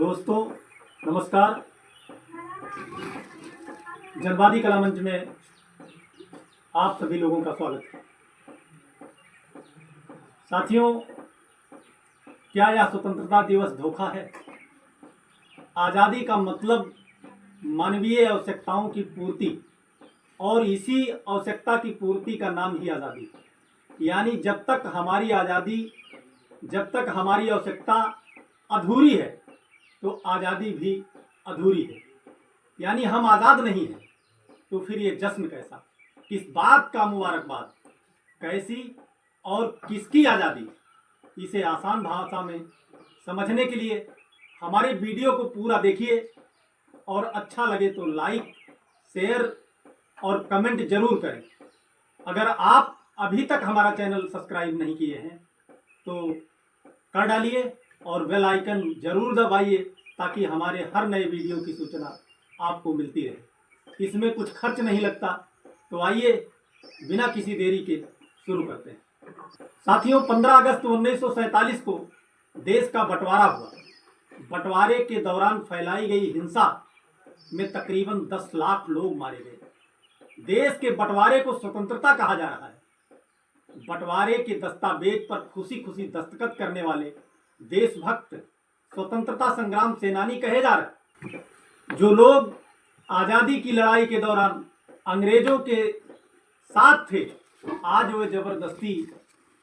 दोस्तों नमस्कार। जनवादी कला मंच में आप सभी लोगों का स्वागत है। साथियों, क्या यह स्वतंत्रता दिवस धोखा है? आज़ादी का मतलब मानवीय आवश्यकताओं की पूर्ति और इसी आवश्यकता की पूर्ति का नाम ही आज़ादी। यानी जब तक हमारी आवश्यकता अधूरी है तो आज़ादी भी अधूरी है। यानी हम आज़ाद नहीं हैं तो फिर ये जश्न कैसा, किस बात का मुबारकबाद, कैसी और किसकी आज़ादी? इसे आसान भाषा में समझने के लिए हमारे वीडियो को पूरा देखिए और अच्छा लगे तो लाइक, शेयर और कमेंट जरूर करें। अगर आप अभी तक हमारा चैनल सब्सक्राइब नहीं किए हैं तो कर डालिए और बेल आइकन जरूर दबाइए ताकि हमारे हर नए वीडियो की सूचना आपको मिलती रहे। इसमें कुछ खर्च नहीं लगता, तो आइए बिना किसी देरी के शुरू करते हैं। साथियों, 15 अगस्त 1947 को देश का बंटवारा हुआ। बंटवारे के दौरान फैलाई गई हिंसा में तकरीबन 10 लाख लोग मारे गए। देश के बंटवारे को स्वतंत्रता कहा जा रहा है। बंटवारे के दस्तावेज पर खुशी खुशी दस्तखत करने वाले देशभक्त स्वतंत्रता संग्राम सेनानी कहे जा रहे। जो लोग आज़ादी की लड़ाई के दौरान अंग्रेजों के साथ थे, आज वे जबरदस्ती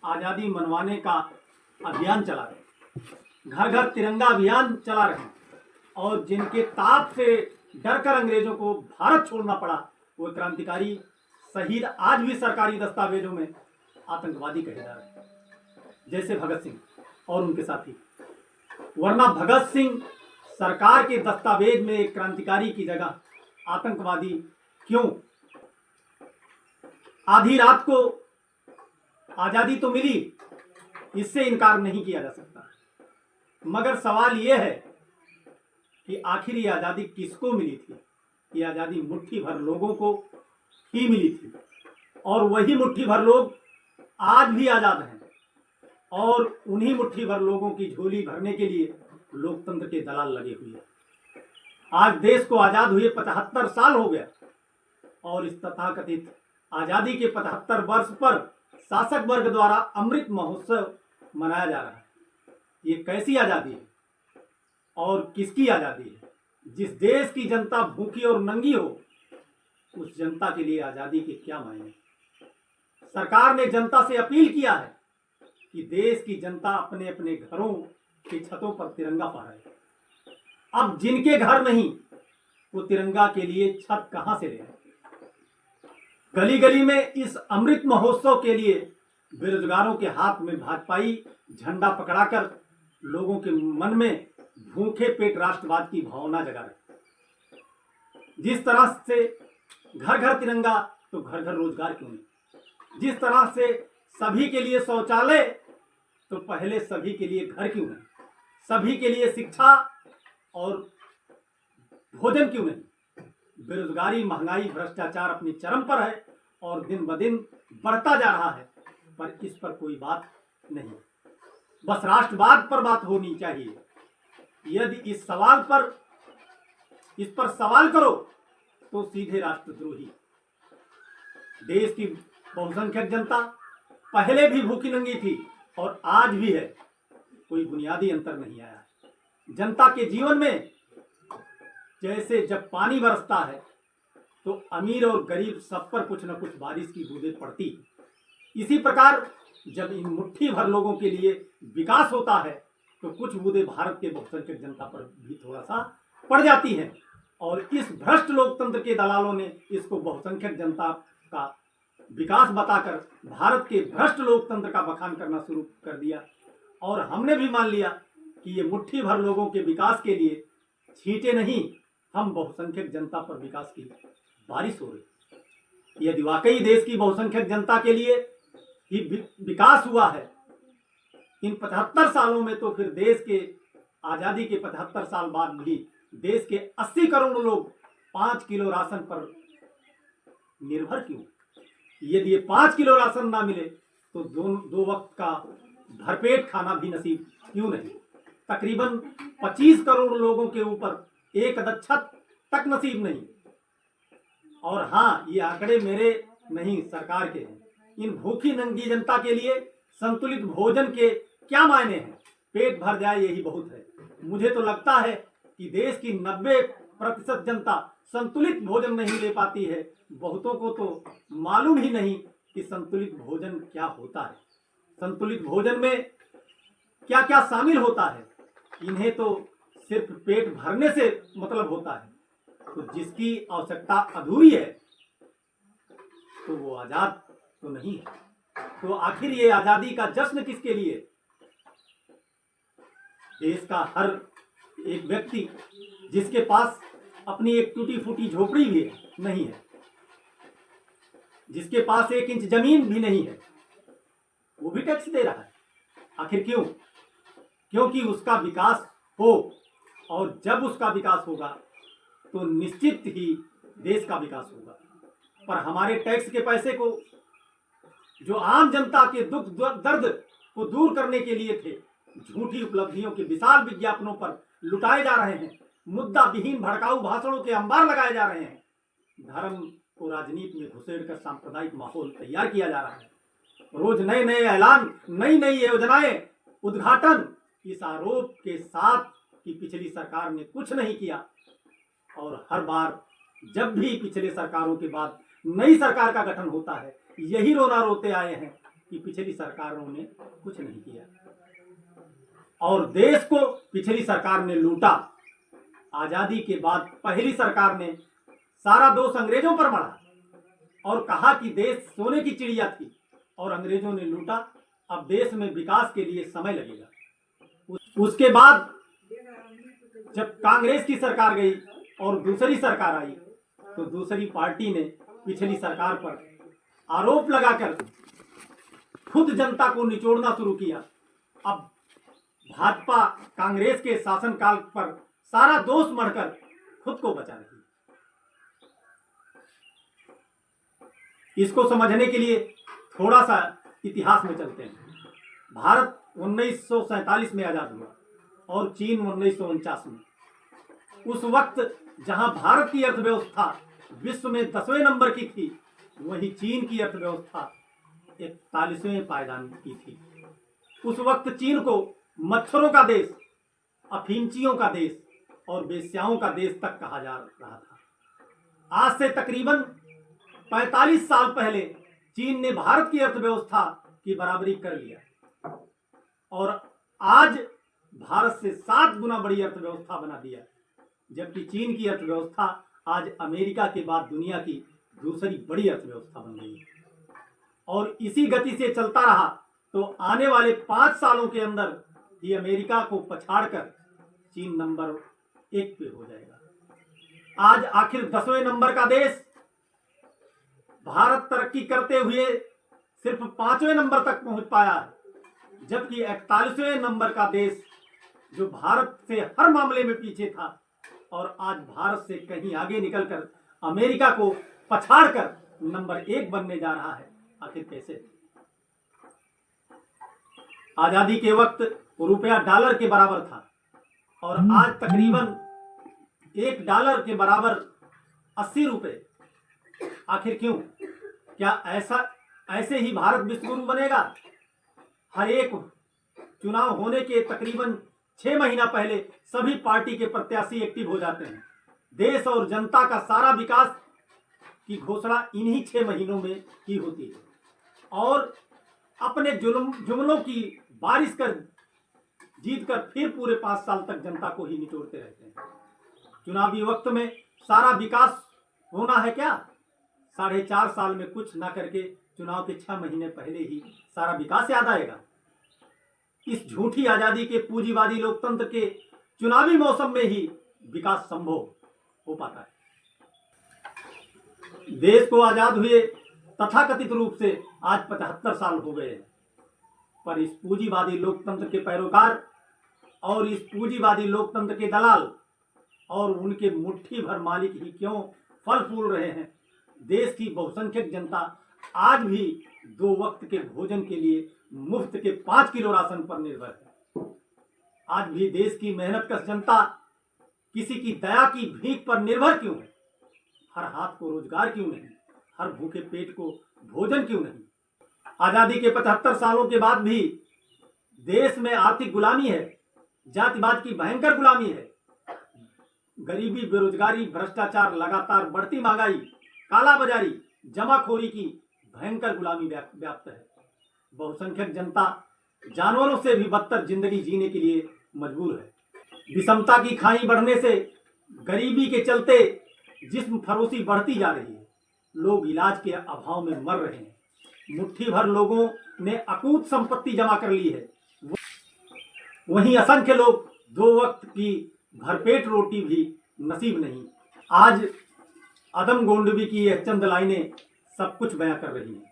आज़ादी मनवाने का अभियान चला रहे, घर घर तिरंगा अभियान चला रहे हैं। और जिनके ताप से डरकर अंग्रेजों को भारत छोड़ना पड़ा, वो क्रांतिकारी शहीद आज भी सरकारी दस्तावेजों में आतंकवादी कहे जा रहे हैं, जैसे भगत सिंह और उनके साथी। वरना भगत सिंह सरकार के दस्तावेज में एक क्रांतिकारी की जगह आतंकवादी क्यों? आधी रात को आजादी तो मिली, इससे इनकार नहीं किया जा सकता, मगर सवाल यह है कि आखिर ये आजादी किसको मिली थी? ये आजादी मुट्ठी भर लोगों को ही मिली थी और वही मुट्ठी भर लोग आज भी आजाद हैं। और उन्हीं मुट्ठी भर लोगों की झोली भरने के लिए लोकतंत्र के दलाल लगे हुए हैं। आज देश को आजाद हुए 75 साल हो गया और इस तथाकथित आजादी के 75 वर्ष पर शासक वर्ग द्वारा अमृत महोत्सव मनाया जा रहा है। ये कैसी आजादी है और किसकी आजादी है? जिस देश की जनता भूखी और नंगी हो, उस जनता के लिए आजादी के क्या मायने? सरकार ने जनता से अपील किया है कि देश की जनता अपने अपने घरों की छतों पर तिरंगा फहराए। अब जिनके घर नहीं, वो तिरंगा के लिए छत कहां से ले आए? गली गली में इस अमृत महोत्सव के लिए बेरोजगारों के हाथ में भाजपाई झंडा पकड़ाकर लोगों के मन में भूखे पेट राष्ट्रवाद की भावना जगा रहे। जिस तरह से घर घर तिरंगा, तो घर घर रोजगार क्यों नहीं? जिस तरह से सभी के लिए शौचालय, तो पहले सभी के लिए घर क्यों नहीं? सभी के लिए शिक्षा और भोजन क्यों नहीं? बेरोजगारी, महंगाई, भ्रष्टाचार अपनी चरम पर है और दिन ब दिन बढ़ता जा रहा है, पर इस पर कोई बात नहीं। बस राष्ट्रवाद पर बात होनी चाहिए। यदि इस पर सवाल करो तो सीधे राष्ट्रद्रोही। देश की बहुसंख्यक जनता पहले भी भूखी नंगी थी और आज भी है, कोई बुनियादी अंतर नहीं आया। जनता के जीवन में जैसे जब पानी बरसता है तो अमीर और गरीब सब पर कुछ न कुछ बारिश की बूंदें पड़ती, इसी प्रकार जब इन मुट्ठी भर लोगों के लिए विकास होता है तो कुछ बूंदें भारत के बहुसंख्यक जनता पर भी थोड़ा सा पड़ जाती हैं। और इस भ्रष्ट लोकतंत्र के दलालों ने इसको बहुसंख्यक जनता का विकास बताकर भारत के भ्रष्ट लोकतंत्र का बखान करना शुरू कर दिया। और हमने भी मान लिया कि ये मुट्ठी भर लोगों के विकास के लिए छींटे नहीं, हम बहुसंख्यक जनता पर विकास की बारिश हो रही। यदि वाकई देश की बहुसंख्यक जनता के लिए ही विकास हुआ है इन 75 सालों में, तो फिर देश के आजादी के 75 साल बाद भी देश के 80 करोड़ लोग 5 किलो राशन पर निर्भर क्यों? यदि ये 5 किलो राशन ना मिले तो दो वक्त का भरपेट खाना भी नसीब क्यों नहीं? तकरीबन 25 करोड़ लोगों के ऊपर एक अदद छत तक नसीब नहीं। और हाँ, ये आंकड़े मेरे नहीं, सरकार के हैं। इन भूखी नंगी जनता के लिए संतुलित भोजन के क्या मायने हैं? पेट भर जाए यही बहुत है। मुझे तो लगता है कि देश की 90% जनता संतुलित भोजन नहीं ले पाती है। बहुतों को तो मालूम ही नहीं कि संतुलित भोजन क्या होता है, संतुलित भोजन में क्या क्या शामिल होता है। इन्हें तो सिर्फ पेट भरने से मतलब होता है। तो जिसकी आवश्यकता अधूरी है तो वो आजाद तो नहीं है। तो आखिर ये आजादी का जश्न किसके लिए? देश का हर एक व्यक्ति जिसके पास अपनी एक टूटी फूटी झोपड़ी भी नहीं है, जिसके पास 1 इंच जमीन भी नहीं है, वो भी टैक्स दे रहा है। आखिर क्यों? क्योंकि उसका विकास हो, और जब उसका विकास होगा तो निश्चित ही देश का विकास होगा। पर हमारे टैक्स के पैसे को जो आम जनता के दुख दर्द को दूर करने के लिए थे, झूठी उपलब्धियों के विशाल विज्ञापनों पर लुटाए जा रहे हैं। मुद्दा विहीन भड़काऊ भाषणों के अंबार लगाए जा रहे हैं। धर्म को राजनीति में घुसेड़कर सांप्रदायिक माहौल तैयार किया जा रहा है। रोज नए नए ऐलान, नई नई योजनाएं, उद्घाटन, इस आरोप के साथ कि पिछली सरकार ने कुछ नहीं किया। और हर बार जब भी पिछले सरकारों के बाद नई सरकार का गठन होता है, यही रोना रोते आए हैं कि पिछली सरकारों ने कुछ नहीं किया और देश को पिछली सरकार ने लूटा। आजादी के बाद पहली सरकार ने सारा दोष अंग्रेजों पर मढ़ा और कहा कि देश सोने की चिड़िया थी और अंग्रेजों ने लूटा। अब देश में विकास के लिए समय लगेगा। उसके बाद जब कांग्रेस की सरकार गई और दूसरी सरकार आई, तो दूसरी पार्टी ने पिछली सरकार पर आरोप लगाकर खुद जनता को निचोड़ना शुरू किया। अब भाजपा कांग्रेस के शासनकाल पर सारा दोष मढ़कर खुद को बचा रही है। इसको समझने के लिए थोड़ा सा इतिहास में चलते हैं। भारत 1947 में आजाद हुआ और चीन 1949 में। उस वक्त जहां भारत की अर्थव्यवस्था विश्व में 10वें नंबर की थी, वहीं चीन की अर्थव्यवस्था 41वें पायदान की थी। उस वक्त चीन को मच्छरों का देश, अफीमचियों का देश और वेश्याओं का देश तक कहा जा रहा था। आज से तकरीबन 45 साल पहले चीन ने भारत की अर्थव्यवस्था की बराबरी कर लिया और आज भारत से 7 गुना बड़ी अर्थव्यवस्था बना दिया। जबकि चीन की अर्थव्यवस्था आज अमेरिका के बाद दुनिया की दूसरी बड़ी अर्थव्यवस्था बन गई है। और इसी गति से चलता रहा तो आने वाले 5 सालों के अंदर ही अमेरिका को पछाड़कर चीन नंबर 1 पे हो जाएगा। आज आखिर 10वें नंबर का देश भारत तरक्की करते हुए सिर्फ 5वें नंबर तक पहुंच पाया है, जबकि 41वें नंबर का देश जो भारत से हर मामले में पीछे था और आज भारत से कहीं आगे निकलकर अमेरिका को पछाड़कर नंबर 1 बनने जा रहा है। आखिर कैसे? आजादी के वक्त रुपया डॉलर के बराबर था और आज तकरीबन $1 के बराबर 80 रुपए। आखिर क्यों? क्या ऐसे ही भारत विश्वगुरु बनेगा? हर एक चुनाव होने के तकरीबन 6 महीना पहले सभी पार्टी के प्रत्याशी एक्टिव हो जाते हैं। देश और जनता का सारा विकास की घोषणा इन्हीं 6 महीनों में ही होती है और अपने जुमलों की बारिश कर जीत कर फिर पूरे 5 साल तक जनता को ही निचोड़ते रहते हैं। चुनावी वक्त में सारा विकास होना है क्या? 4.5 साल में कुछ ना करके चुनाव के 6 महीने पहले ही सारा विकास याद आएगा। इस झूठी आजादी के पूंजीवादी लोकतंत्र के चुनावी मौसम में ही विकास संभव हो पाता है। देश को आजाद हुए तथाकथित रूप से आज 75 साल हो गए हैं, पर इस पूंजीवादी लोकतंत्र के पैरोकार और इस पूंजीवादी लोकतंत्र के दलाल और उनके मुट्ठी भर मालिक ही क्यों फल फूल रहे हैं। देश की बहुसंख्यक जनता आज भी 2 वक्त के भोजन के लिए मुफ्त के 5 किलो राशन पर निर्भर है। आज भी देश की मेहनतकश जनता किसी की दया की भीख पर निर्भर क्यों है? हर हाथ को रोजगार क्यों नहीं? हर भूखे पेट को भोजन क्यों नहीं? आजादी के 75 सालों के बाद भी देश में आर्थिक गुलामी है, जातिवाद की भयंकर गुलामी है। गरीबी, बेरोजगारी, भ्रष्टाचार, लगातार बढ़ती महंगाई, कालाबाजारी, जमाखोरी की भयंकर गुलामी व्याप्त है। बहुसंख्यक जनता जानवरों से भी बदतर जिंदगी जीने के लिए मजबूर है। विषमता की खाई बढ़ने से गरीबी के चलते जिस्म फरोशी बढ़ती जा रही है। लोग इलाज के अभाव में मर रहे हैं। मुट्ठी भर लोगों ने अकूत संपत्ति जमा कर ली है, वहीं असंख्य लोग 2 वक्त की भरपेट रोटी भी नसीब नहीं। आज अदम गोंडवी की यह चंद लाइनें सब कुछ बयां कर रही हैं।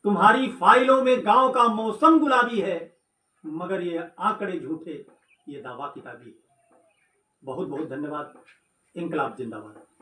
तुम्हारी फाइलों में गांव का मौसम गुलाबी है, मगर ये आंकड़े झूठे, ये दावा किताबी है। बहुत बहुत धन्यवाद। इंकलाब जिंदाबाद।